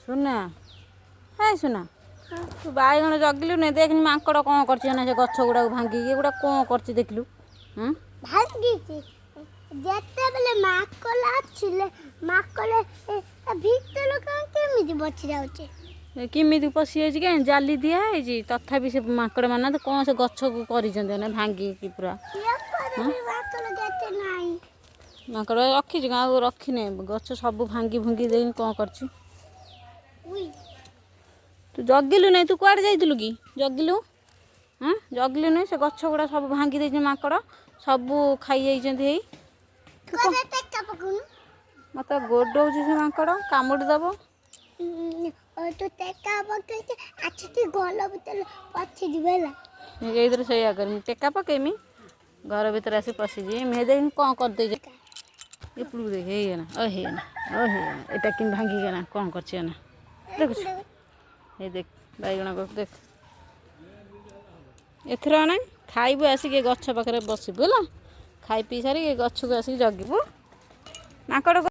सुना है सुना तू बाइगण जगिलु नहीं देखनी माकड़ कौन कर से गछ गुड़ा भांगी गुड़ा कौन कर देखलु भांगी जेते बेले माकड़ आछिले माकड़ भीतर केमिति बची जाउचे किमिति पशि जाइए क्या जाली दिखाई तथापि से माकड़ माना तो कौन से गछ को कर भांगी पूरा माकड़ रखी रखी गछ सब भांगी भुंगी दे कौन कर तू जगिलु नहीं तू कुआड़े जाइलु कि जगिलु हाँ जगिलु नहीं से गछ गुड़ा सब भांगी दे माकड़ सब खाई जाइए मत गोडौ से माकड़ कामुड़ी दब तो टेका पकईते आछी गल भीतर पछी दिबेला ये सैया कर टेका पकेमी घर भीतर आसी पशिजी मेदे कौन कर दे ये पुलू देख हेना एटा कि भांगी गना कौन कर देख ये देख बैगण देख एथर ना खाइबू आसिक गछ पाखे बसबू है खाई पी सारी गछ को आसिक जगिबू माकड़